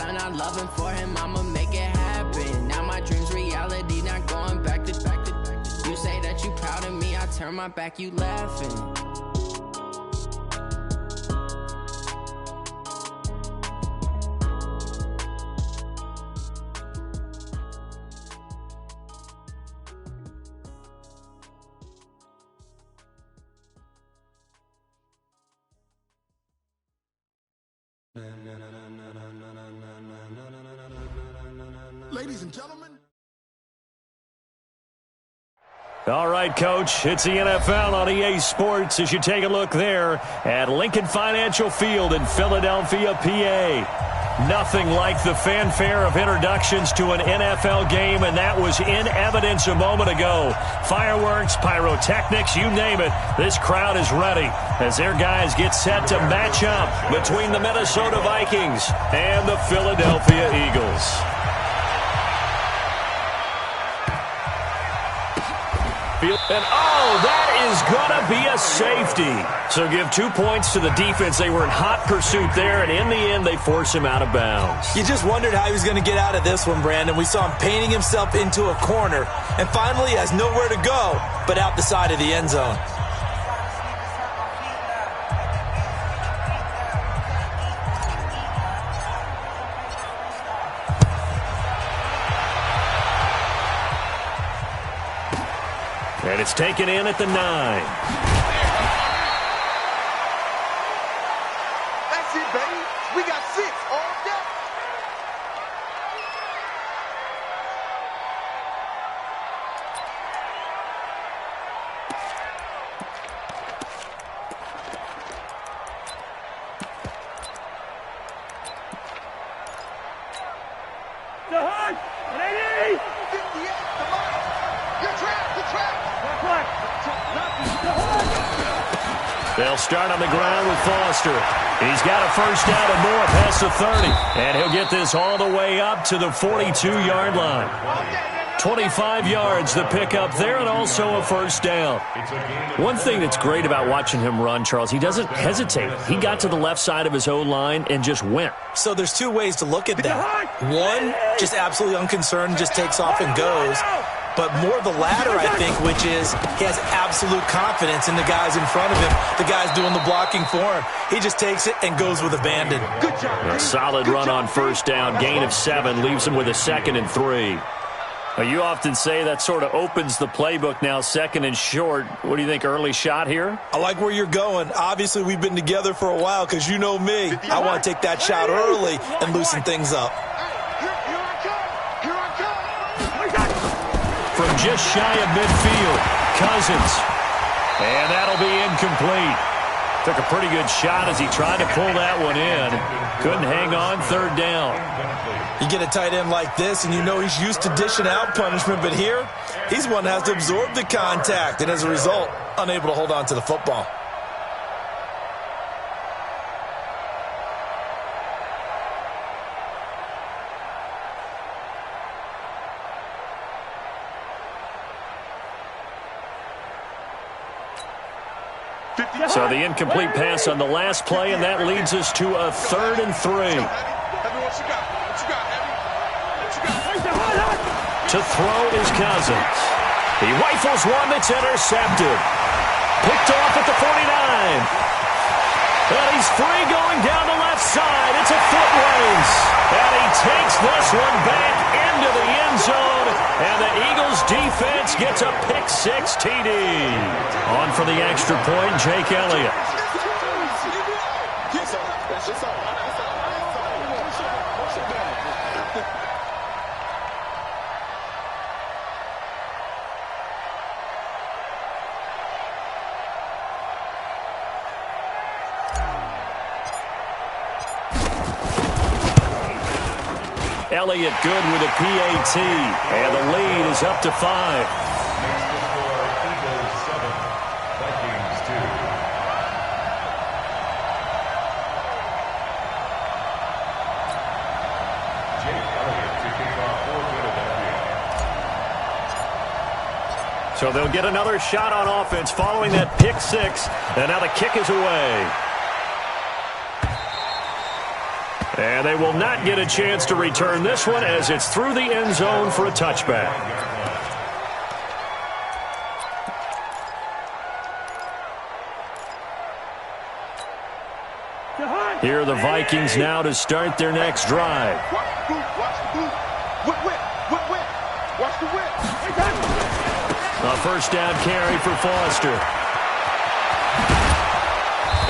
I'm not loving for him, I'ma make it happen. Now my dream's reality, not going back to. You say that you proud of me, I turn my back, you laughing. Ladies and gentlemen. All right, Coach, it's the NFL on EA Sports as you take a look there at Lincoln Financial Field in Philadelphia, PA. Nothing like the fanfare of introductions to an NFL game, and that was in evidence a moment ago. Fireworks, pyrotechnics, you name it. This crowd is ready as their guys get set to match up between the Minnesota Vikings and the Philadelphia Eagles. And, that is going to be a safety. So give 2 points to the defense. They were in hot pursuit there, and in the end, they force him out of bounds. You just wondered how he was going to get out of this one, Brandon. We saw him painting himself into a corner, and finally has nowhere to go but out the side of the end zone. And it's taken in at the 9. That's it, baby. We got 6 all day. The hunt! 180! 58, the mark. You're trapped, you're trapped. They'll start on the ground with Foster. He's got a first down and more past the 30. And he'll get this all the way up to the 42-yard line. 25 yards the pickup there and also a first down. One thing that's great about watching him run, Charles, he doesn't hesitate. He got to the left side of his O-line and just went. So there's 2 ways to look at that. One, just absolutely unconcerned, just takes off and goes. But more the latter, I think, which is he has absolute confidence in the guys in front of him, the guys doing the blocking for him. He just takes it and goes with abandon. Good job. A solid run on first down, gain of 7, leaves him with a 2nd and 3. Well, you often say that sort of opens the playbook now, 2nd and short. What do you think, early shot here? I like where you're going. Obviously, we've been together for a while because you know me. I want to take that shot early and loosen things up. From just shy of midfield, Cousins. And that'll be incomplete. Took a pretty good shot as he tried to pull that one in. Couldn't hang on, 3rd down. You get a tight end like this, and you know he's used to dishing out punishment, but here, he's one that has to absorb the contact, and as a result, unable to hold on to the football. So the incomplete pass on the last play, and that leads us to a 3rd and 3. To throw is Cousins. He rifles one that's intercepted. Picked off at the 49. And he's free going down the left side. It's a foot race. And he takes this one back into the end zone. And the Eagles defense gets a pick-6 TD. On for the extra point, Jake Elliott. Elliott good with a PAT, and the lead is up to 5. So they'll get another shot on offense following that pick-6, and now the kick is away. And they will not get a chance to return this one as it's through the end zone for a touchback. Here are the Vikings now to start their next drive. A first down carry for Foster.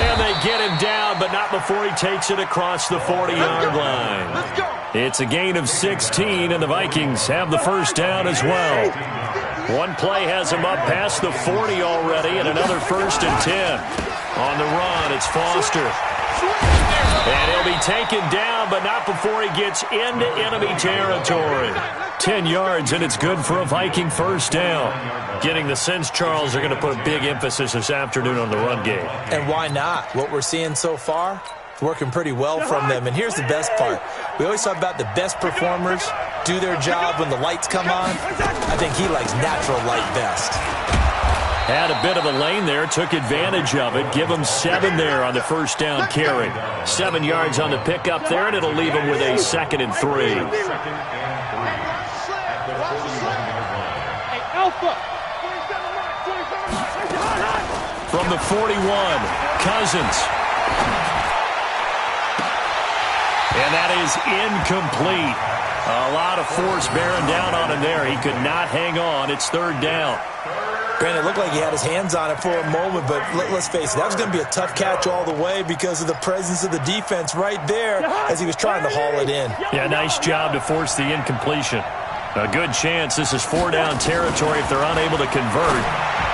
And they get him down, but not before he takes it across the 40-yard line. It's a gain of 16, and the Vikings have the first down as well. One play has him up past the 40 already, and another 1st and 10. On the run, it's Foster. And he'll be taken down, but not before he gets into enemy territory. 10 yards, and it's good for a Viking first down. Getting the sense, Charles, are going to put a big emphasis this afternoon on the run game. And why not? What we're seeing so far, working pretty well from them. And here's the best part. We always talk about the best performers do their job when the lights come on. I think he likes natural light best. Had a bit of a lane there, took advantage of it. Give him 7 there on the first down carry. 7 yards on the pickup there, and it'll leave him with a 2nd and 3. From the 41, Cousins. And that is incomplete. A lot of force bearing down on him there. He could not hang on. It's 3rd down. Granted, it looked like he had his hands on it for a moment, but let's face it, that was going to be a tough catch all the way because of the presence of the defense right there as he was trying to haul it in. Yeah, nice job to force the incompletion. A good chance this is 4-down territory if they're unable to convert.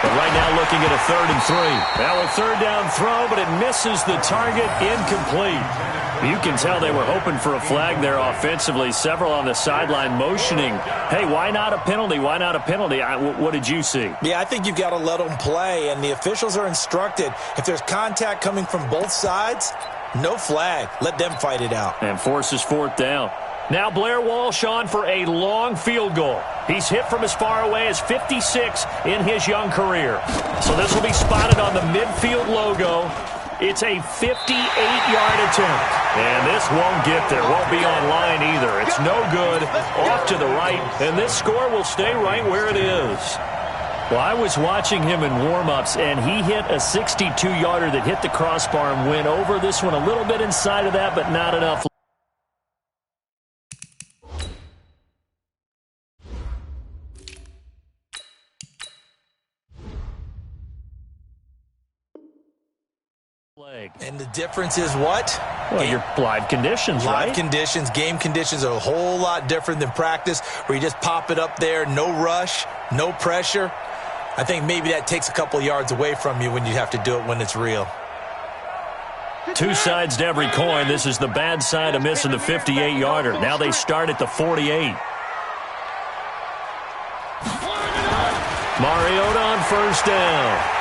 But right now looking at a 3rd and 3. Now a 3rd down throw, but it misses the target, incomplete. You can tell they were hoping for a flag there offensively. Several on the sideline motioning, hey, why not a penalty? Why not a penalty? What did you see? Yeah, I think you've got to let them play, and the officials are instructed. If there's contact coming from both sides, no flag. Let them fight it out. And forces 4th down. Now Blair Walsh on for a long field goal. He's hit from as far away as 56 in his young career. So this will be spotted on the midfield logo. It's a 58-yard attempt. And this won't get there. Won't be on line either. It's no good. Off to the right. And this score will stay right where it is. Well, I was watching him in warm-ups, and he hit a 62-yarder that hit the crossbar and went over. This one a little bit inside of that, but not enough. And the difference is what? Well, your live conditions, right? Live conditions, game conditions are a whole lot different than practice where you just pop it up there, no rush, no pressure. I think maybe that takes a couple yards away from you when you have to do it when it's real. Two sides to every coin. This is the bad side of missing the 58-yarder. Now they start at the 48. Mariota on first down.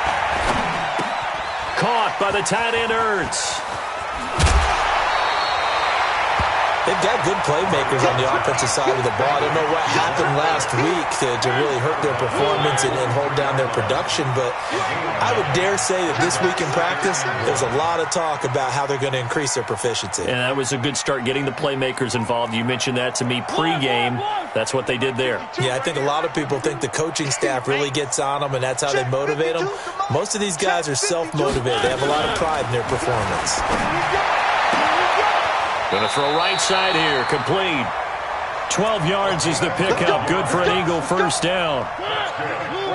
Caught by the tight end, Ertz. They've got good playmakers on the offensive side of the ball. I don't know what happened last week to really hurt their performance and hold down their production, but I would dare say that this week in practice, there's a lot of talk about how they're going to increase their proficiency. And that was a good start getting the playmakers involved. You mentioned that to me pregame. That's what they did there. Yeah, I think a lot of people think the coaching staff really gets on them, and that's how they motivate them. Most of these guys are self-motivated. They have a lot of pride in their performance. Going to throw right side here. Complete. 12 yards is the pickup. Good for an Eagle first down.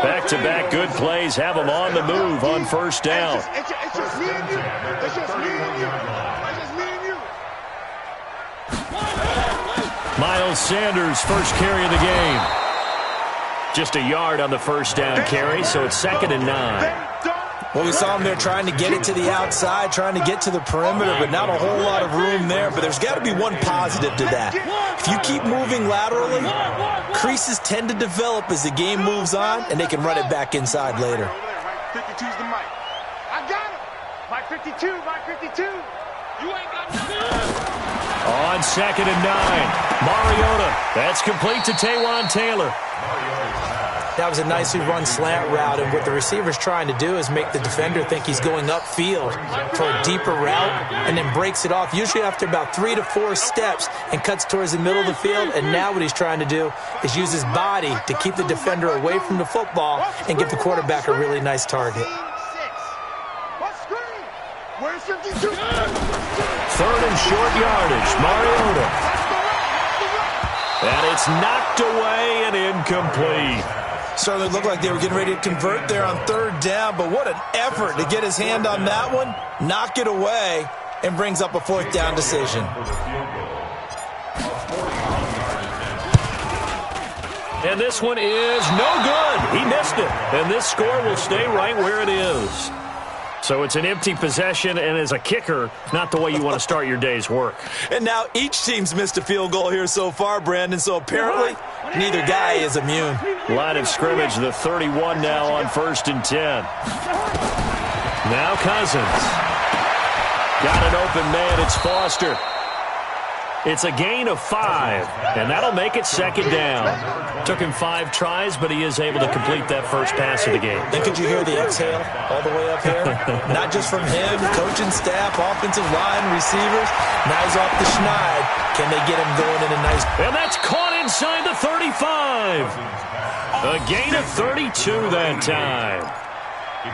Back-to-back good plays have them on the move on first down. It's just me and you. It's just me and you. It's just me and you. Miles Sanders, first carry of the game. Just a yard on the first down carry, so it's 2nd and 9. Well, we saw him there trying to get it to the outside, trying to get to the perimeter, but not a whole lot of room there. But there's got to be one positive to that. If you keep moving laterally, creases tend to develop as the game moves on, and they can run it back inside later. 52's the mic. I got him. Mike 52, Mike 52. You ain't got nothing. On 2nd and 9, Mariota. That's complete to Taywan Taylor. That was a nicely run slant route, and what the receiver's trying to do is make the defender think he's going upfield for a deeper route and then breaks it off, usually after about 3 to 4 steps, and cuts towards the middle of the field. And now what he's trying to do is use his body to keep the defender away from the football and give the quarterback a really nice target. Third and short yardage, Mariota. And it's knocked away and incomplete. Certainly looked like they were getting ready to convert there on third down, but what an effort to get his hand on that one, knock it away, and brings up a fourth down decision. And this one is no good. He missed it. And this score will stay right where it is. So it's an empty possession, and as a kicker, not the way you want to start your day's work. And now each team's missed a field goal here so far, Brandon, so apparently neither guy is immune. Line of scrimmage, the 31 now on 1st and 10. Now Cousins. Got an open man, it's Foster. It's a gain of 5, and that'll make it 2nd down. Took him 5 tries, but he is able to complete that first pass of the game. And could you hear the exhale all the way up here? Not just from him, coaching staff, offensive line, receivers. Now he's off the schneid. Can they get him going in a nice... And that's caught inside the 35. A gain of 32 that time.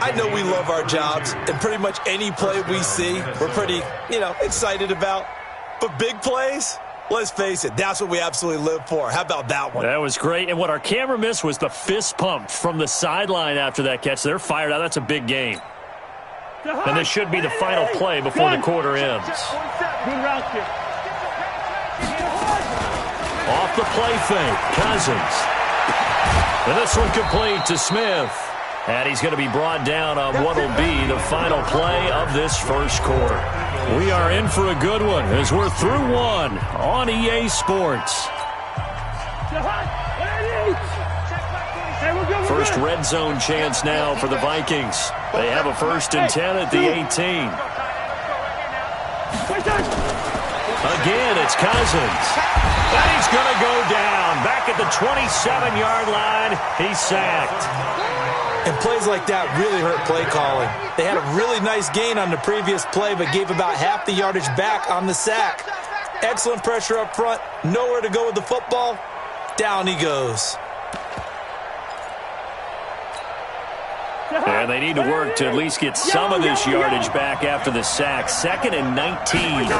I know we love our jobs, and pretty much any play we see, we're pretty, excited about. But big plays, let's face it, that's what we absolutely live for. How about that one? That was great. And what our camera missed was the fist pump from the sideline after that catch. They're fired out. That's a big game. And this should be the final play before the quarter ends. Off the play fake, Cousins. And this one complete to Smith. And he's going to be brought down on what will be the final play of this first quarter. We are in for a good one as we're through one on EA Sports. First red zone chance now for the Vikings. They have a 1st and 10 at the 18. Again, it's Cousins. And he's going to go down. Back at the 27-yard line, he's sacked. And plays like that really hurt play calling. They had a really nice gain on the previous play, but gave about half the yardage back on the sack. Excellent pressure up front. Nowhere to go with the football. Down he goes. And they need to work to at least get some of this yardage back after the sack. 2nd and 19.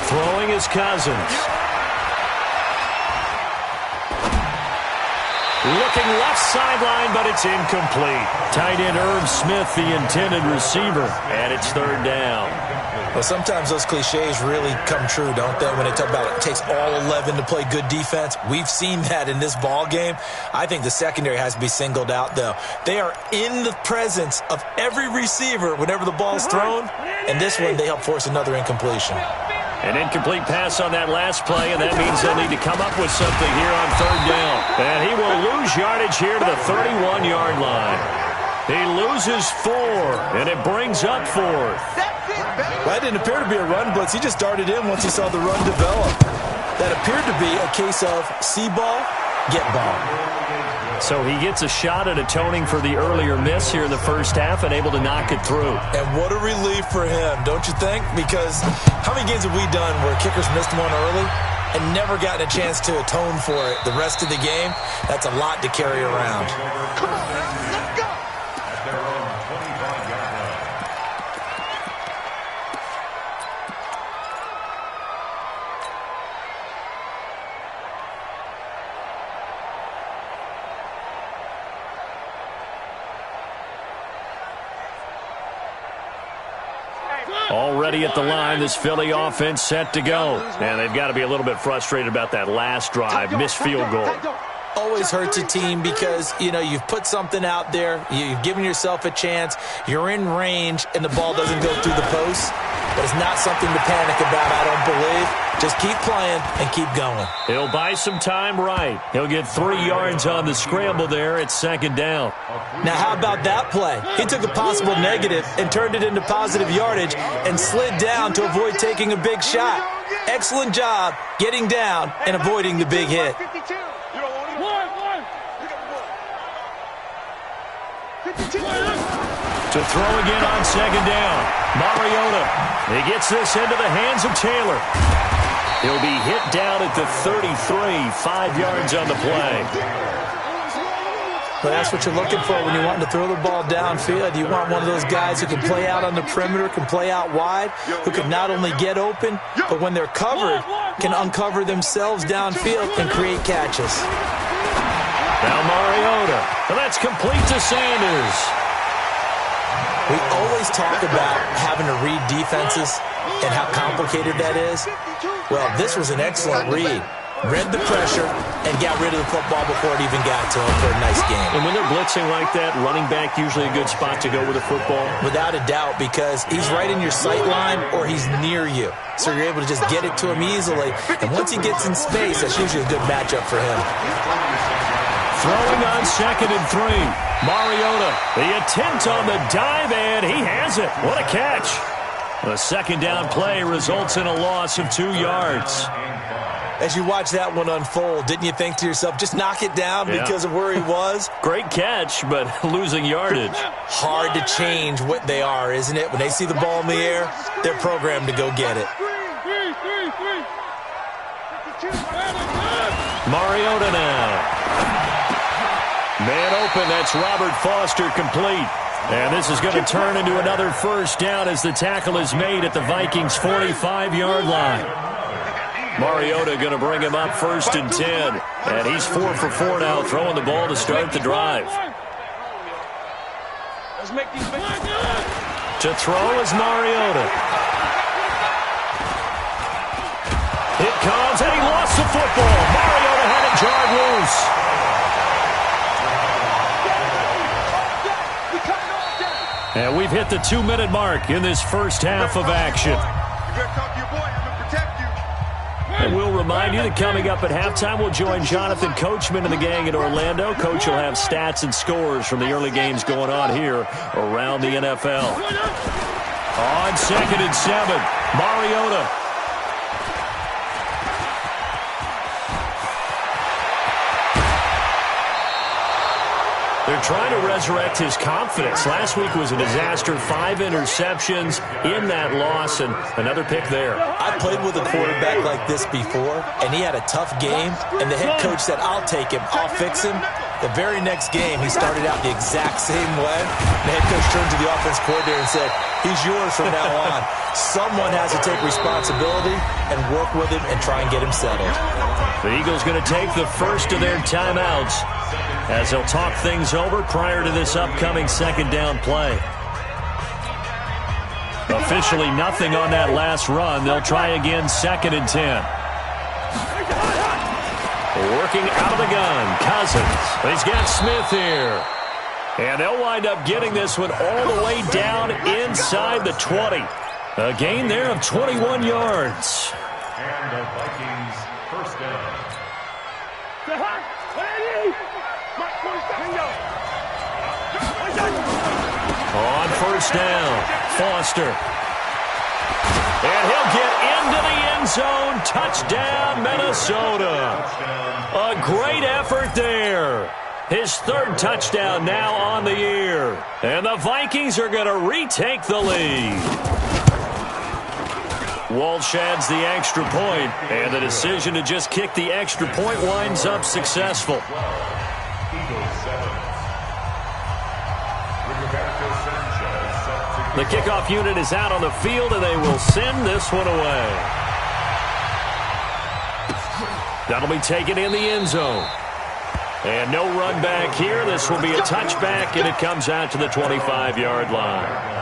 Throwing is Cousins. Looking left sideline, but it's incomplete. Tight end Irv Smith, the intended receiver, and it's 3rd down. Well, sometimes those cliches really come true, don't they? When they talk about it takes all 11 to play good defense. We've seen that in this ball game. I think the secondary has to be singled out, though. They are in the presence of every receiver whenever the ball's thrown, and this one they help force another incompletion. An incomplete pass on that last play, and that means they'll need to come up with something here on 3rd down. And he will lose yardage here to the 31-yard line. He loses 4, and it brings up 4th. Well, that didn't appear to be a run blitz. He just darted in once he saw the run develop. That appeared to be a case of see ball, get ball. So he gets a shot at atoning for the earlier miss here in the first half and able to knock it through. And what a relief for him, don't you think? Because how many games have we done where kickers missed one early and never gotten a chance to atone for it the rest of the game? That's a lot to carry around. Come on, let's go. Already at the line, this Philly offense set to go. And they've got to be a little bit frustrated about that last drive, missed field goal. Always hurts a team because, you've put something out there, you've given yourself a chance, you're in range, and the ball doesn't go through the post. But it's not something to panic about, I don't believe. Just keep playing and keep going. He'll buy some time right. He'll get 3 yards on the scramble there at 2nd down. Now, how about that play? He took a possible negative and turned it into positive yardage and slid down to avoid taking a big shot. Excellent job getting down and avoiding the big hit. To throw again on second down. Mariota. He gets this into the hands of Taylor. He'll be hit down at the 33, 5 yards on the play. But that's what you're looking for when you want to throw the ball downfield. You want one of those guys who can play out on the perimeter, can play out wide, who can not only get open, but when they're covered, can uncover themselves downfield and create catches. Now Mariota. And that's complete to Sanders. We always talk about having to read defenses and how complicated that is. Well, this was an excellent read. Read the pressure and got rid of the football before it even got to him for a nice game. And when they're blitzing like that, running back usually a good spot to go with the football? Without a doubt, because he's right in your sight line or he's near you. So you're able to just get it to him easily. And once he gets in space, that's usually a good matchup for him. Throwing on 2nd and 3. Mariota, the attempt on the dive, and he has it. What a catch. The second down play results in a loss of 2 yards. As you watch that one unfold, didn't you think to yourself, just knock it down because of where he was? Great catch, but losing yardage. Hard to change what they are, isn't it? When they see the ball in the air, they're programmed to go get it. Mariota now. Man open, that's Robert Foster complete. And this is going to turn into another first down as the tackle is made at the Vikings' 45-yard line. Mariota going to bring him up 1st and 10. And he's 4 for 4 now, throwing the ball to start the drive. To throw is Mariota. It comes, and he lost the football. Mariota had it jarred loose. And we've hit the 2-minute mark in this first half of action. And we'll remind you that coming up at halftime, we'll join Jonathan Coachman and the gang in Orlando. Coach will have stats and scores from the early games going on here around the NFL. On 2nd and 7, Mariota. They're trying to resurrect his confidence. Last week was a disaster. 5 interceptions in that loss, and another pick there. I played with a quarterback like this before, and he had a tough game, and the head coach said, I'll take him, I'll fix him. The very next game, he started out the exact same way. The head coach turned to the offense coordinator and said, he's yours from now on. Someone has to take responsibility and work with him and try and get him settled. The Eagles going to take the first of their timeouts as they'll talk things over prior to this upcoming second down play. Officially nothing on that last run. They'll try again 2nd and 10. Working out of the gun, Cousins. He's got Smith here. And they'll wind up getting this one all the way down inside the 20. A gain there of 21 yards. And the Vikings first down. On first down, Foster. And he'll get into the end zone. Touchdown, Minnesota. A great effort there. His 3rd touchdown now on the year. And the Vikings are going to retake the lead. Walsh adds the extra point, and the decision to just kick the extra point winds up successful. The kickoff unit is out on the field, and they will send this one away. That'll be taken in the end zone. And no run back here. This will be a touchback, and it comes out to the 25-yard line.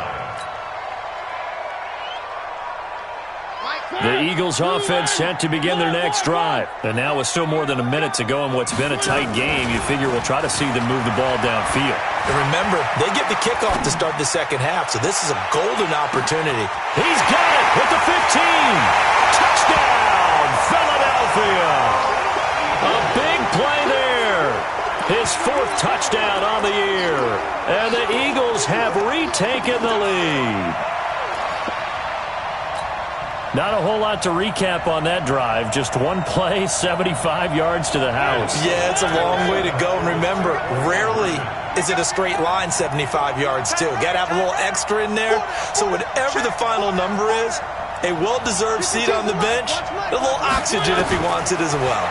The Eagles offense set to begin their next drive. And now with still more than a minute to go in what's been a tight game, you figure we'll try to see them move the ball downfield. And remember, they get the kickoff to start the second half, so this is a golden opportunity. He's got it with the 15. Touchdown, Philadelphia. A big play there. His 4th touchdown on the year. And the Eagles have retaken the lead. Not a whole lot to recap on that drive. Just one play, 75 yards to the house. Yeah, it's a long way to go. And remember, rarely is it a straight line 75 yards too? Got to have a little extra in there. So whatever the final number is, a well-deserved seat on the bench, a little oxygen if he wants it as well.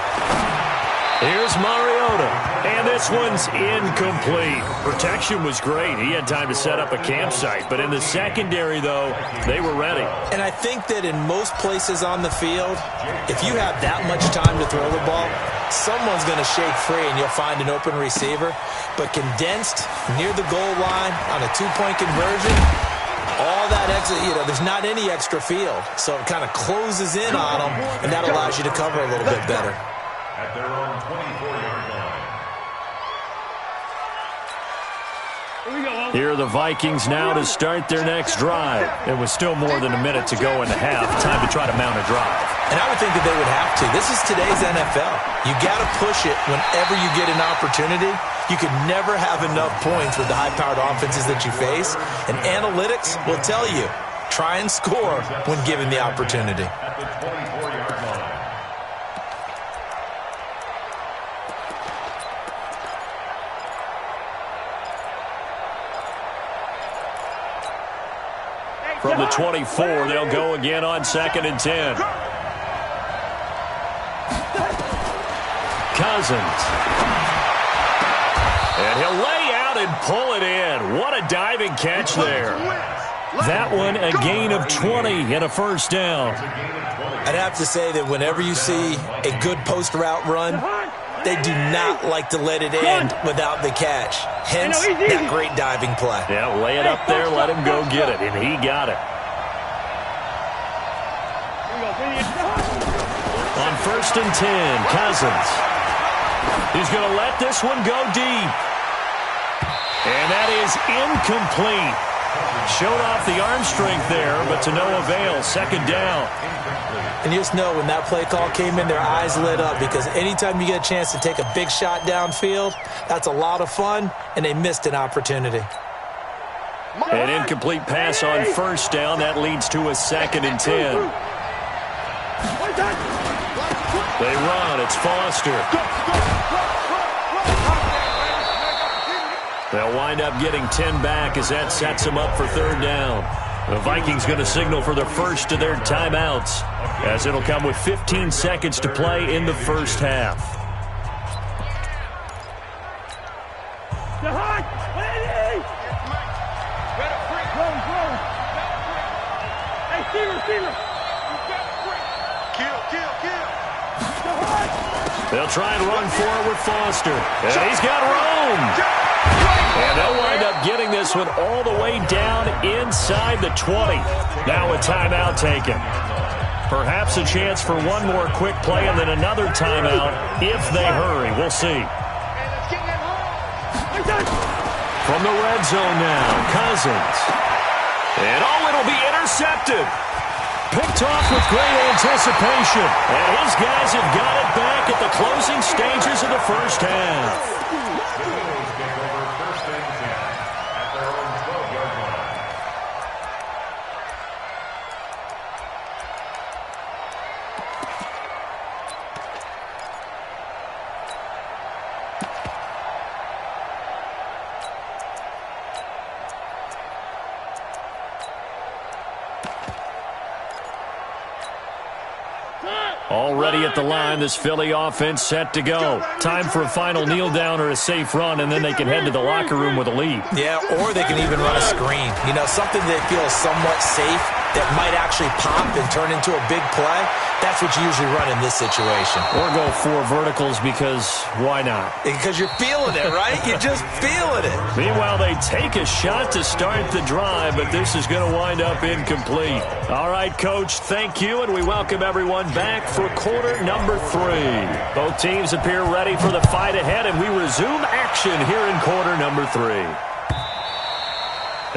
Here's Mariota, and this one's incomplete. Protection was great. He had time to set up a campsite, but in the secondary, though, they were ready. And I think that in most places on the field, if you have that much time to throw the ball, someone's going to shake free and you'll find an open receiver. But condensed near the goal line on a two-point conversion, all that extra, there's not any extra field. So it kind of closes in on them, and that allows you to cover a little bit better. At their own 24-yard line. Here are the Vikings now to start their next drive. It was still more than a minute to go in the half. Time to try to mount a drive. And I would think that they would have to. This is today's NFL. You got to push it whenever you get an opportunity. You can never have enough points with the high-powered offenses that you face. And analytics will tell you, try and score when given the opportunity. At the 24-yard line. From the 24, they'll go again on 2nd and 10. Cousins. And he'll lay out and pull it in. What a diving catch there. That one, a gain of 20 and a first down. I'd have to say that whenever you see a good post route run, they do not like to let it end without the catch. Hence, that great diving play. Yeah, lay it up there, let him go get it, and he got it. On 1st and 10, Cousins. He's going to let this one go deep. And that is incomplete. Showed off the arm strength there, but to no avail. 2nd down. And you just know when that play call came in, their eyes lit up, because anytime you get a chance to take a big shot downfield, that's a lot of fun, and they missed an opportunity. An incomplete pass on 1st down. That leads to a 2nd and 10. They run. It's Foster. They'll wind up getting 10 back as that sets them up for 3rd down. The Vikings going to signal for the first of their timeouts, as it'll come with 15 seconds to play in the first half. They'll try and run forward with Foster. And he's got room. And they'll wind up getting this one all the way down inside the 20. Now a timeout taken. Perhaps a chance for one more quick play and then another timeout if they hurry. We'll see. From the red zone now, Cousins. And it'll be intercepted. Picked off with great anticipation. And his guys have got it back at the closing stages of the first half. Already at the line, this Philly offense set to go. Time for a final kneel down or a safe run, and then they can head to the locker room with a lead. Yeah, or they can even run a screen. Something they feel is somewhat safe that might actually pop and turn into a big play. That's what you usually run in this situation. Or go 4 verticals because why not? Because you're feeling it, right? You're just feeling it. Meanwhile, they take a shot to start the drive, but this is going to wind up incomplete. All right, Coach, thank you, and we welcome everyone back for quarter number 3. Both teams appear ready for the fight ahead, and we resume action here in quarter number 3.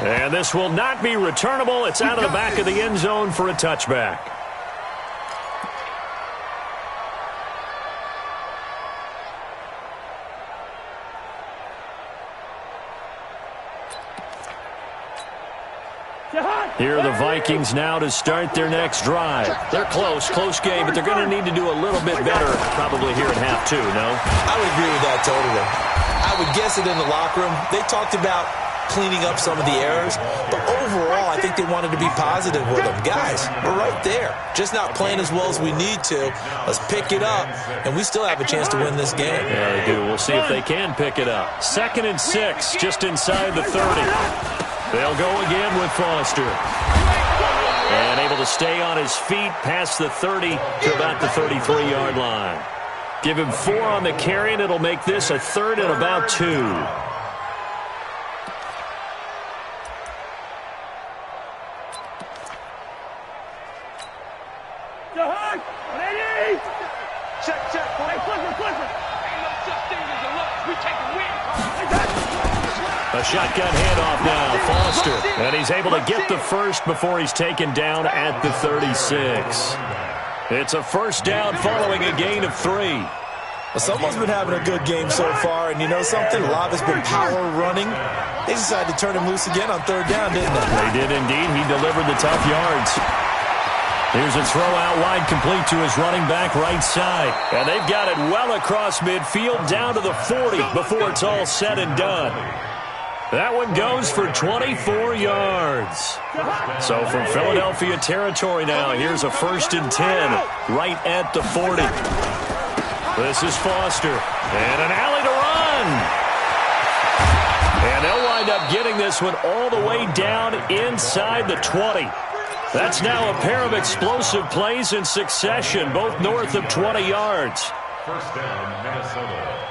And this will not be returnable. It's out of the back of the end zone for a touchback. Here are the Vikings now to start their next drive. They're close game, but they're going to need to do a little bit better probably here at half 2, no? I would agree with that totally. I would guess it in the locker room. They talked about cleaning up some of the errors, but overall, I think they wanted to be positive with them. Guys, we're right there. Just not playing as well as we need to. Let's pick it up, and we still have a chance to win this game. Yeah, they do. We'll see if they can pick it up. 2nd and 6, just inside the 30. They'll go again with Foster. And able to stay on his feet past the 30 to about the 33-yard line. Give him 4 on the carry, and it'll make this a 3rd and about 2. A shotgun handoff now, Foster. And he's able to get the first before he's taken down at the 36. It's a first down following a gain of 3. Well, someone's been having a good game so far, and you know something? A lot has been power running. They decided to turn him loose again on 3rd down, didn't they? They did indeed. He delivered the tough yards. Here's a throw out wide, complete to his running back right side. And they've got it well across midfield down to the 40 before it's all said and done. That one goes for 24 yards. So from Philadelphia territory now, here's a 1st and 10 right at the 40. This is Foster. And an alley to run. And they'll wind up getting this one all the way down inside the 20. That's now a pair of explosive plays in succession, both north of 20 yards. 1st down, Minnesota.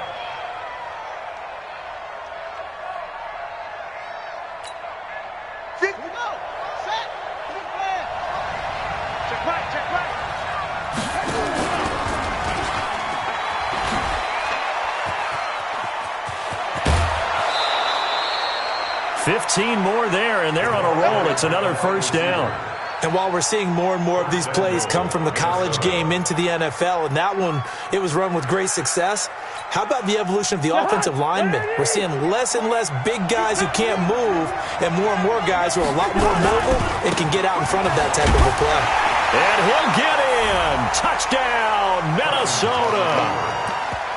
Check right. 15 more there, and they're on a roll. It's another 1st down. And while we're seeing more and more of these plays come from the college game into the NFL, and that one, it was run with great success, how about the evolution of the offensive linemen? We're seeing less and less big guys who can't move and more guys who are a lot more mobile and can get out in front of that type of a play. And he'll get in. Touchdown, Minnesota.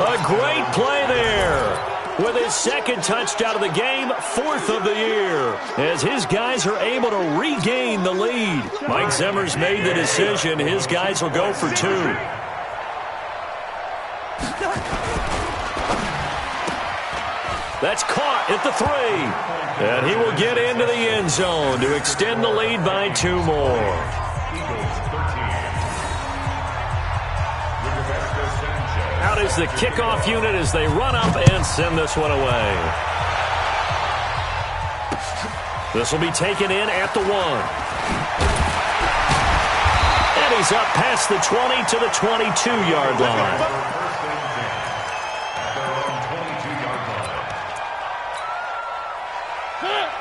A great play there. With his 2nd touchdown of the game, 4th of the year, as his guys are able to regain the lead. Mike Zimmer's made the decision. His guys will go for 2. That's caught at the 3. And he will get into the end zone to extend the lead by 2 more. Out is the kickoff unit as they run up and send this one away. This will be taken in at the 1. And he's up past the 20 to the 22-yard line.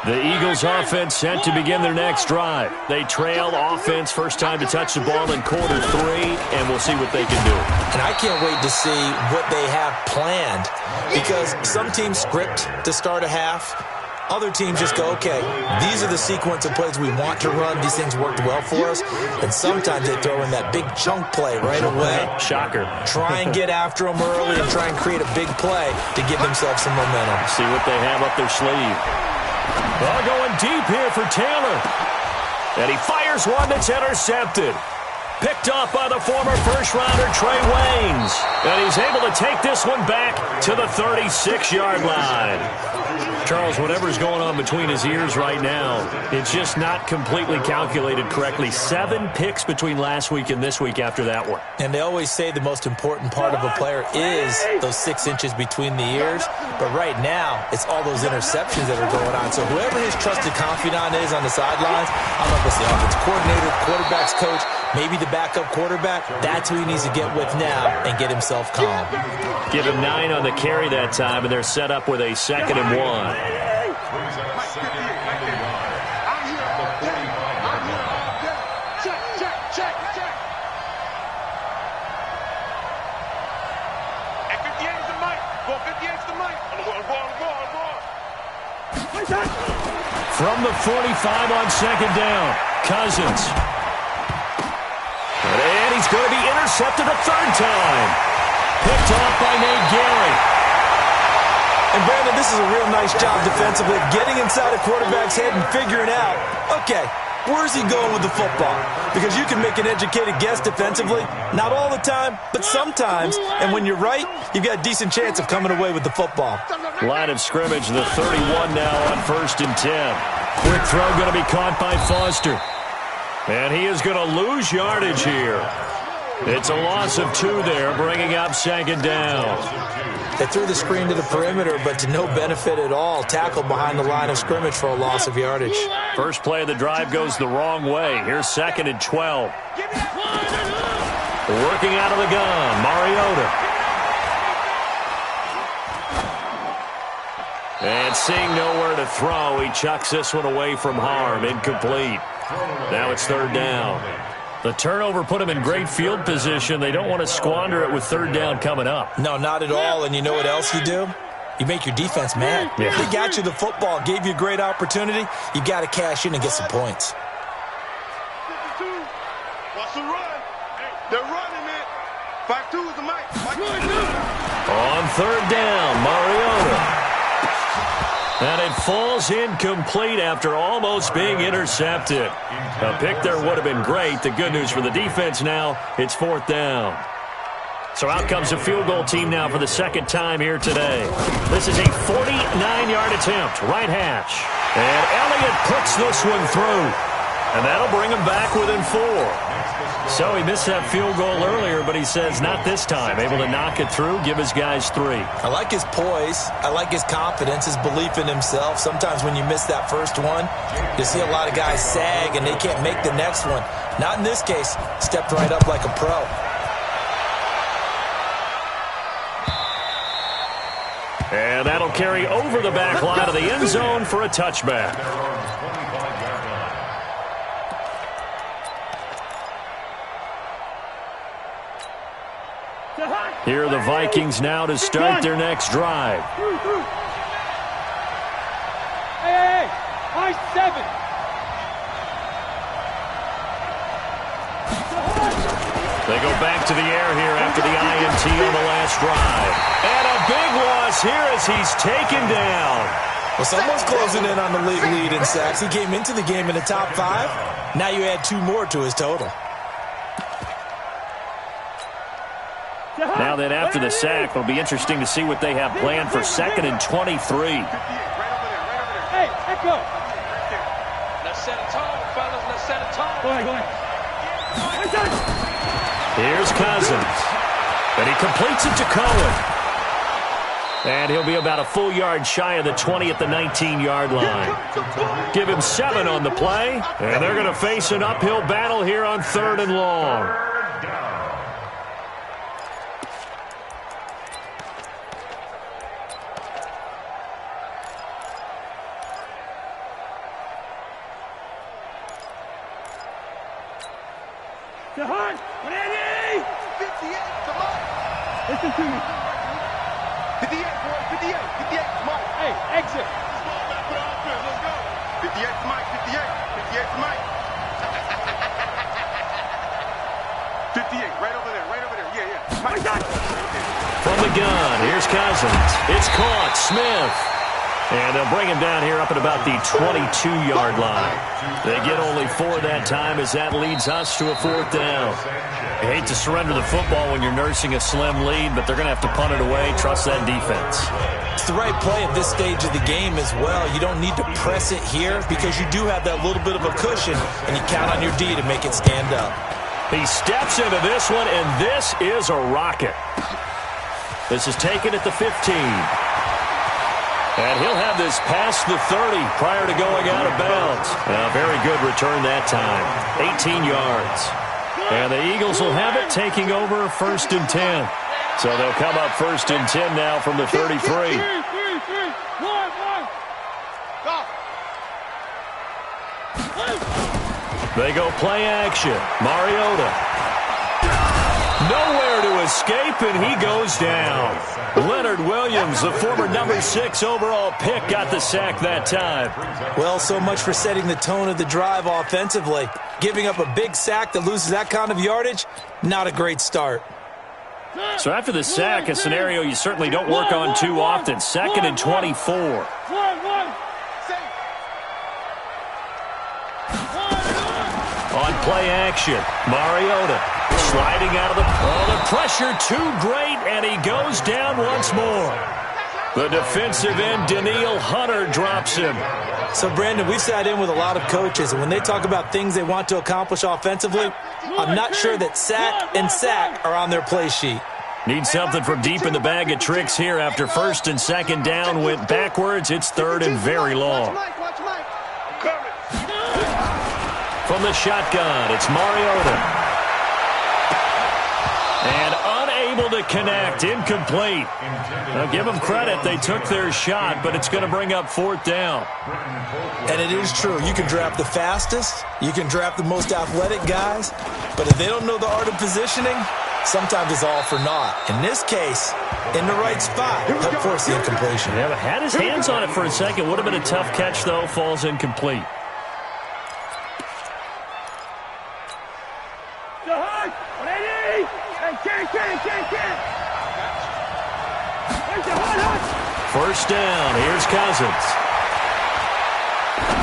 The Eagles offense set to begin their next drive. They trail offense, first time to touch the ball in quarter 3, and we'll see what they can do. And I can't wait to see what they have planned, because some teams script to start a half. Other teams just go, okay, these are the sequence of plays we want to run. These things worked well for us. And sometimes they throw in that big chunk play right away. Shocker. Try and get after them early and try and create a big play to give themselves some momentum. See what they have up their sleeve. Well, going deep here for Taylor. And he fires one that's intercepted. Picked off by the former first-rounder Trey Waynes. And he's able to take this one back to the 36-yard line. Charles, whatever's going on between his ears right now, it's just not completely calculated correctly. 7 picks between last week and this week after that one. And they always say the most important part of a player is those 6 inches between the ears. But right now, it's all those interceptions that are going on. So whoever his trusted confidant is on the sidelines, I don't know if it's the offense coordinator, quarterback's coach, maybe the backup quarterback, that's who he needs to get with now and get himself calm. Give him 9 on the carry that time, and they're set up with a 2nd and 1. From the 45 on 2nd down, Cousins. And he's going to be intercepted a 3rd time. Picked off by Nate Gary. And, Brandon, this is a real nice job defensively, getting inside a quarterback's head and figuring out, okay, where's he going with the football? Because you can make an educated guess defensively. Not all the time, but sometimes. And when you're right, you've got a decent chance of coming away with the football. Line of scrimmage, the 31 now on 1st and 10. Quick throw going to be caught by Foster. And he is going to lose yardage here. It's a loss of 2 there, bringing up 2nd down. They threw the screen to the perimeter, but to no benefit at all. Tackled behind the line of scrimmage for a loss of yardage. First play of the drive goes the wrong way. Here's 2nd and 12. Working out of the gun, Mariota. And seeing nowhere to throw, he chucks this one away from harm. Incomplete. Now it's 3rd down. The turnover put him in great field position. They don't want to squander it with 3rd down coming up. No, not at all. And you know what else you do? You make your defense mad. Yeah. They got you the football, gave you a great opportunity. You got to cash in and get some points. Watch the run. They're running, man. 5-2 is the mic. On 3rd down, Mariota. And it falls incomplete after almost being intercepted. A pick there would have been great. The good news for the defense now, it's 4th down. So out comes a field goal team now for the 2nd time here today. This is a 49-yard attempt, right hash. And Elliott puts this one through. And that'll bring him back within 4. So he missed that field goal earlier, but he says not this time. Able to knock it through, give his guys 3. I like his poise. I like his confidence, his belief in himself. Sometimes when you miss that first one, you see a lot of guys sag and they can't make the next one. Not in this case. Stepped right up like a pro. And that'll carry over the back line of the end zone for a touchback. Here are the Vikings now to start their next drive. Hey, I 7. They go back to the air here after the INT on the last drive. And a big loss here as he's taken down. Well, someone's closing in on the league lead in sacks. He came into the game in the top 5. Now you add 2 more to his total. Now then, after the sack, it'll be interesting to see what they have planned for 2nd and 23. Hey, echo. Let's set a tone, fellas. Let's set a tone. Go ahead. Here's Cousins. And he completes it to Cohen. And he'll be about a full yard shy of the 20 at the 19-yard line. Give him 7 on the play. And they're going to face an uphill battle here on 3rd and long. To Hunt. 180. 58, come on. Listen to me. 58, boy. 58. 58, come on. Hey, exit. Let's go back for the offense. Let's go. 58 to Mike. 58. 58 to Mike. 58, right over there. Right over there. Yeah. Mike. From the gun, here's Cousins. It's caught. Smith. And they'll bring him down here up at about the 22-yard line. They get only 4 that time as that leads us to a 4th down. You hate to surrender the football when you're nursing a slim lead, but they're going to have to punt it away. Trust that defense. It's the right play at this stage of the game as well. You don't need to press it here because you do have that little bit of a cushion, and you count on your D to make it stand up. He steps into this one, and this is a rocket. This is taken at the 15. And he'll have this past the 30 prior to going out of bounds. A very good return that time. 18 yards. And the Eagles will have it taking over 1st and 10. So they'll come up 1st and 10 now from the 33. They go play action. Mariota. Nowhere to escape, and he goes down. Leonard Williams, the former number 6 overall pick, got the sack that time. Well, so much for setting the tone of the drive offensively. Giving up a big sack that loses that kind of yardage, not a great start. So after the sack, a scenario you certainly don't work on too often. 2nd and 24. On play action, Mariota sliding out of the pressure too great, and he goes down once more. The defensive end, Danielle Hunter, drops him. So, Brandon, we've sat in with a lot of coaches, and when they talk about things they want to accomplish offensively, I'm not sure that sack and sack are on their play sheet. Need something from deep in the bag of tricks here after 1st and 2nd down went backwards. It's 3rd and very long. From the shotgun, it's Mariota. And unable to connect, incomplete. Now give them credit, they took their shot, but it's going to bring up 4th down. And it is true, you can draft the fastest, you can draft the most athletic guys, but if they don't know the art of positioning, sometimes it's all for naught. In this case, in the right spot, help force the incompletion. Yeah, but had his hands on it for a second. Would have been a tough catch, though. Falls incomplete. First down. Here's Cousins.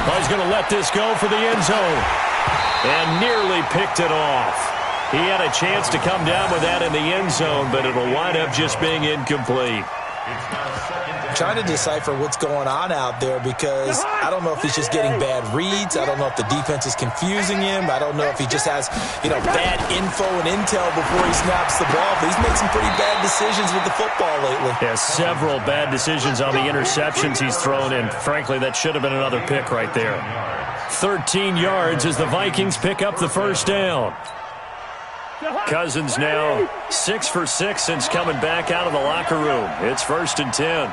Oh, he's going to let this go for the end zone. And nearly picked it off. He had a chance to come down with that in the end zone, but it'll wind up just being incomplete. Trying to decipher what's going on out there because I don't know if he's just getting bad reads. I don't know if the defense is confusing him. I don't know if he just has, bad info and intel before he snaps the ball. But he's made some pretty bad decisions with the football lately. Yeah, several bad decisions on the interceptions he's thrown, and frankly, that should have been another pick right there. 13 yards as the Vikings pick up the first down. Cousins now 6 for 6 since coming back out of the locker room. It's 1st and 10.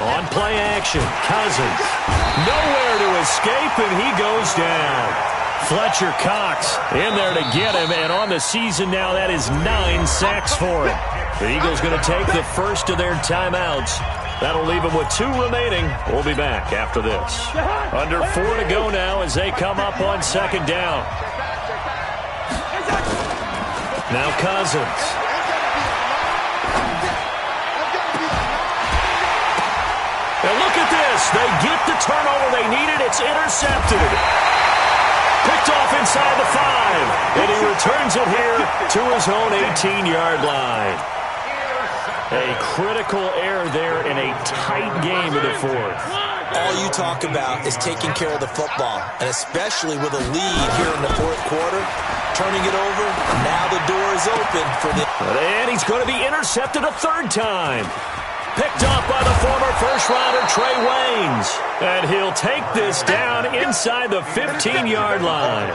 On play action, Cousins. Nowhere to escape, and he goes down. Fletcher Cox in there to get him, and on the season now, that is 9 sacks for him. The Eagles going to take the first of their timeouts. That'll leave them with 2 remaining. We'll be back after this. Under 4 to go now as they come up on 2nd down. Now Cousins. And look at this. They get the turnover they needed. It's intercepted. Picked off inside the 5. And he returns it here to his own 18-yard line. A critical error there in a tight game in the 4th. All you talk about is taking care of the football, and especially with a lead here in the 4th quarter, turning it over, now the door is open for the... And he's going to be intercepted a 3rd time. Picked off by the former first-rounder Trey Waynes. And he'll take this down inside the 15-yard line.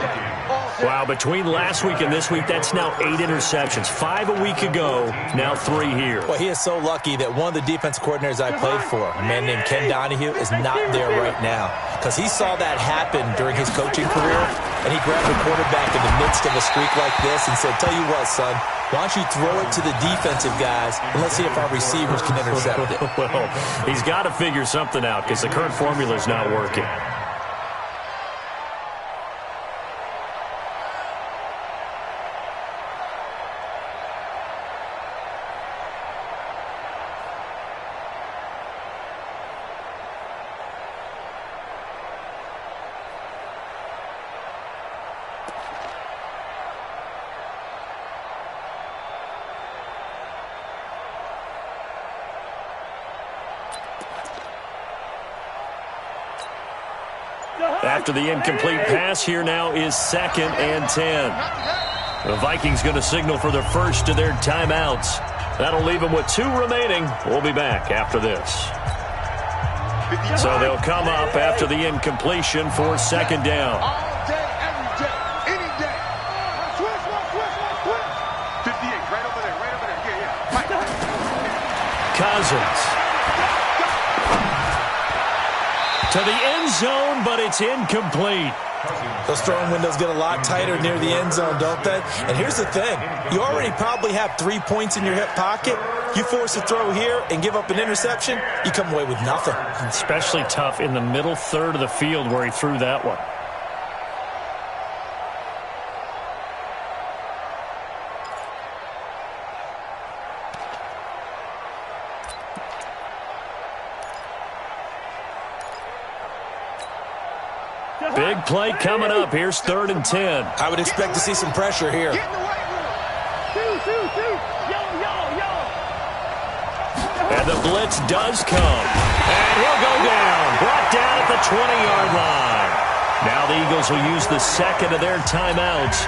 Wow, between last week and this week, that's now 8 interceptions. 5 a week ago, now 3 here. Well, he is so lucky that one of the defense coordinators I played for, a man named Ken Donahue, is not there right now. Because he saw that happen during his coaching career, and he grabbed the quarterback in the midst of a streak like this and said, tell you what, son, why don't you throw it to the defensive guys, and let's see if our receivers can intercept it. Well, he's got to figure something out because the current formula is not working. After the incomplete pass, here now is 2nd and 10. The Vikings going to signal for the first of their timeouts. That'll leave them with 2 remaining. We'll be back after this. So they'll come up after the incompletion for 2nd down. All day, every day, any day. Switch, 58, right over there. Yeah. Mike. Cousins. To the end zone, but it's incomplete. Those throwing windows get a lot tighter near the end zone, don't they? And here's the thing. You already probably have 3 points in your hip pocket. You force a throw here and give up an interception, you come away with nothing. Especially tough in the middle third of the field where he threw that one. Big play coming up. Here's 3rd and 10. I would expect to see some pressure here. Get in the weight room. And the blitz does come. And he'll go down. Brought down at the 20-yard line. Now the Eagles will use the second of their timeouts.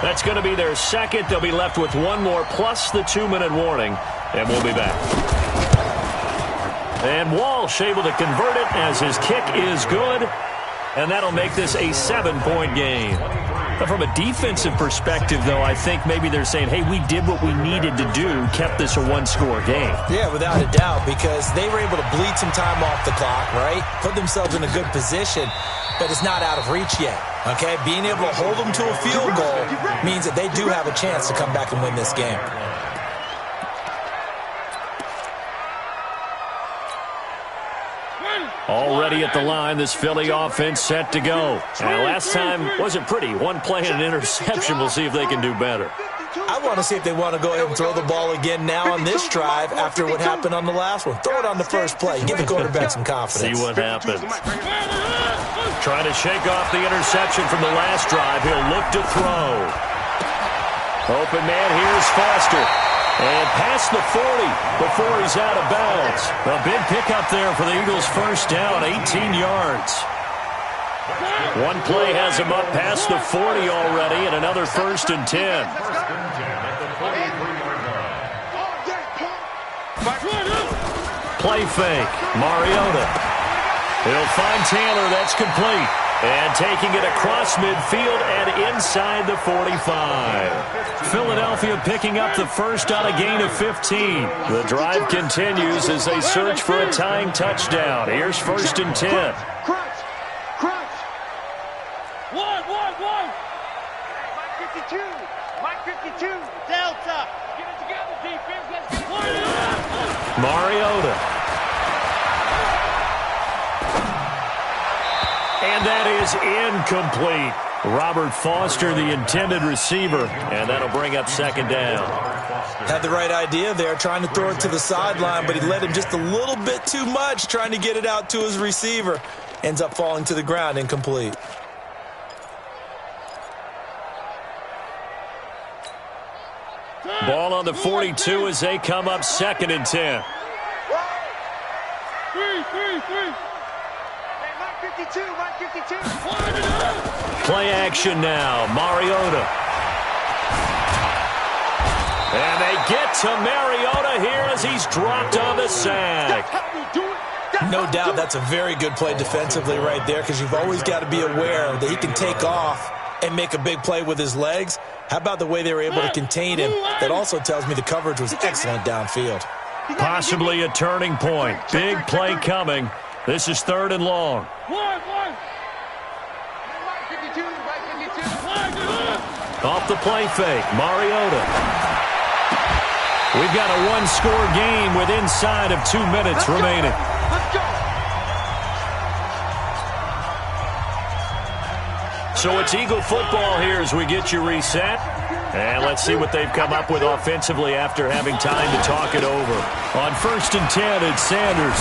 That's going to be their second. They'll be left with one more plus the 2-minute warning. And we'll be back. And Walsh able to convert it as his kick is good. And that'll make this a 7-point game. But from a defensive perspective, though, I think maybe they're saying, hey, we did what we needed to do, kept this a one-score game. Yeah, without a doubt, because they were able to bleed some time off the clock, right? Put themselves in a good position, but it's not out of reach yet, okay? Being able to hold them to a field goal means that they do have a chance to come back and win this game. Already at the line, this Philly offense set to go. Now, last time wasn't pretty. One play and an interception. We'll see if they can do better. I want to see if they want to go ahead and throw the ball again now on this drive after what happened on the last one. Throw it on the first play. Give the quarterback some confidence. See what happens. Trying to shake off the interception from the last drive. He'll look to throw. Open man, here's Foster. And past the 40 before he's out of bounds. A big pickup there for the Eagles' first down, 18 yards. One play has him up past the 40 already, and another 1st and 10. Play fake, Mariota. He'll find Taylor, that's complete. And taking it across midfield and inside the 45. Philadelphia picking up the first on a gain of 15. The drive continues as they search for a tying touchdown. Here's 1st and 10. Crunch. One. Mike 52. Mike 52. Delta. Get it together, defense. Let's get it. Mariota. And that is incomplete. Robert Foster, the intended receiver, and that'll bring up 2nd down. Had the right idea there, trying to throw it to the sideline, but he led him just a little bit too much, trying to get it out to his receiver. Ends up falling to the ground, incomplete. Ball on the 42 as they come up 2nd and 10. Three. Mike 52. Play action now. Mariota. And they get to Mariota here as he's dropped on the sack. No doubt that's a very good play defensively right there, because you've always got to be aware that he can take off and make a big play with his legs. How about the way they were able to contain him? That also tells me the coverage was excellent downfield. Possibly a turning point. Big play coming. This is 3rd and long. One. Mike 52. Off the play fake, Mariota. We've got a one-score game with inside of 2 minutes remaining. Let's go. So it's Eagle football here as we get you reset. And let's see what they've come up with offensively after having time to talk it over. On 1st and 10, it's Sanders.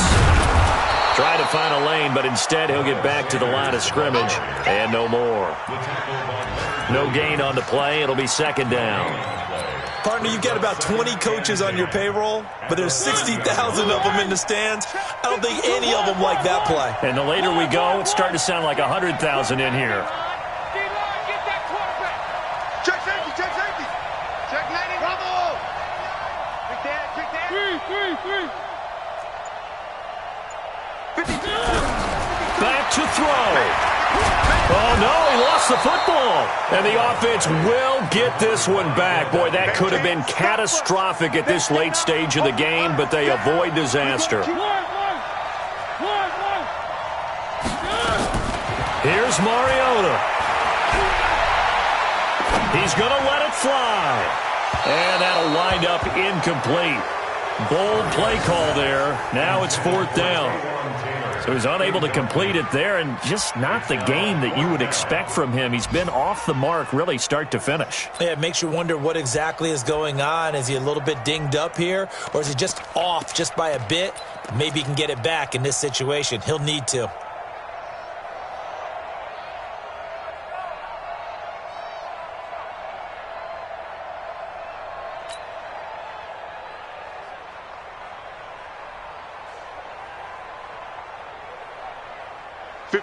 Try to find a lane, but instead he'll get back to the line of scrimmage. And no more. No gain on the play. It'll be 2nd down. Partner, you've got about 20 coaches on your payroll, but there's 60,000 of them in the stands. I don't think any of them like that play. And the later we go, it's starting to sound like 100,000 in here. D-line, get that quarterback. Check safety. Check 90. Bravo. Quick dad. Three. 52. Back to throw. Oh, no, he lost the football. And the offense will get this one back. Boy, that could have been catastrophic at this late stage of the game, but they avoid disaster. Here's Mariota. He's going to let it fly. And that'll wind up incomplete. Bold play call there. Now it's 4th down. So he's unable to complete it there, and just not the game that you would expect from him. He's been off the mark really start to finish. Yeah, it makes you wonder what exactly is going on. Is he a little bit dinged up here, or is he just off just by a bit? Maybe he can get it back in this situation. He'll need to.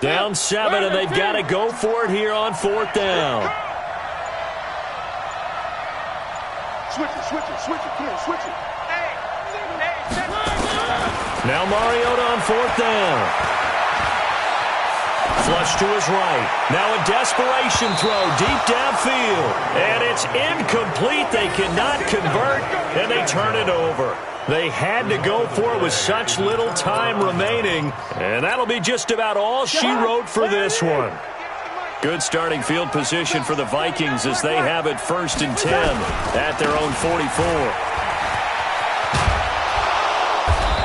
Down 7, and they've got to go for it here on 4th down. Switch it. Come on, switch it. Now Mariota on 4th down. Flush to his right. Now a desperation throw deep downfield. And it's incomplete. They cannot convert, and they turn it over. They had to go for it with such little time remaining. And that'll be just about all she wrote for this one. Good starting field position for the Vikings as they have it 1st and 10 at their own 44.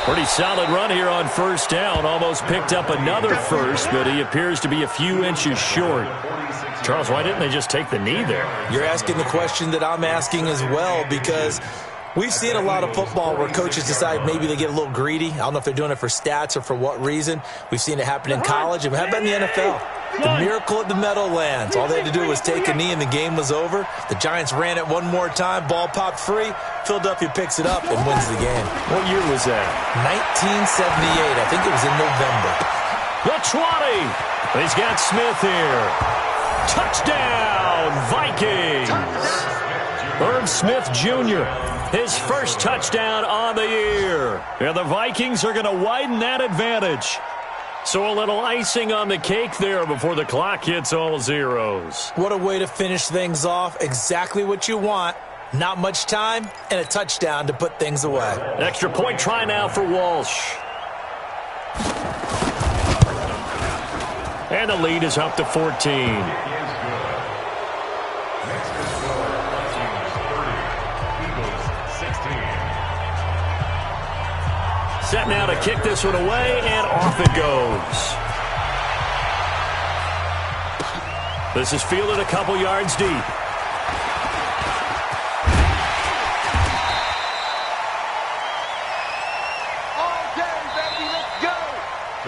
Pretty solid run here on 1st down. Almost picked up another first, but he appears to be a few inches short. Charles, why didn't they just take the knee there? You're asking the question that I'm asking as well, because we've seen a lot of football where coaches decide maybe they get a little greedy. I don't know if they're doing it for stats or for what reason. We've seen it happen in college, and how about in the NFL? The miracle at the Meadowlands. All they had to do was take a knee and the game was over. The Giants ran it one more time. Ball popped free. Philadelphia picks it up and wins the game. What year was that? 1978. I think it was in November. The 20. He's got Smith here. Touchdown, Vikings. Irv Smith Jr., his first touchdown on the year. And the Vikings are going to widen that advantage. So a little icing on the cake there before the clock hits all zeros. What a way to finish things off. Exactly what you want. Not much time and a touchdown to put things away. Extra point try now for Walsh. And the lead is up to 14. Set now to kick this one away, and off it goes. This is fielded a couple yards deep. All day, baby, let's go.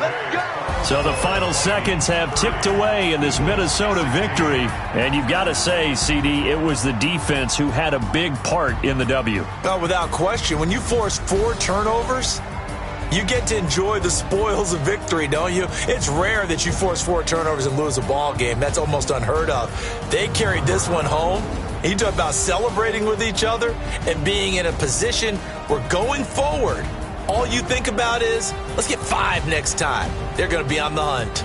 Let's go. So the final seconds have ticked away in this Minnesota victory. And you've got to say, CD, it was the defense who had a big part in the W. No, without question. When you force 4 turnovers, you get to enjoy the spoils of victory, don't you? It's rare that you force 4 turnovers and lose a ball game. That's almost unheard of. They carried this one home. You talk about celebrating with each other and being in a position where going forward, all you think about is, let's get 5 next time. They're going to be on the hunt.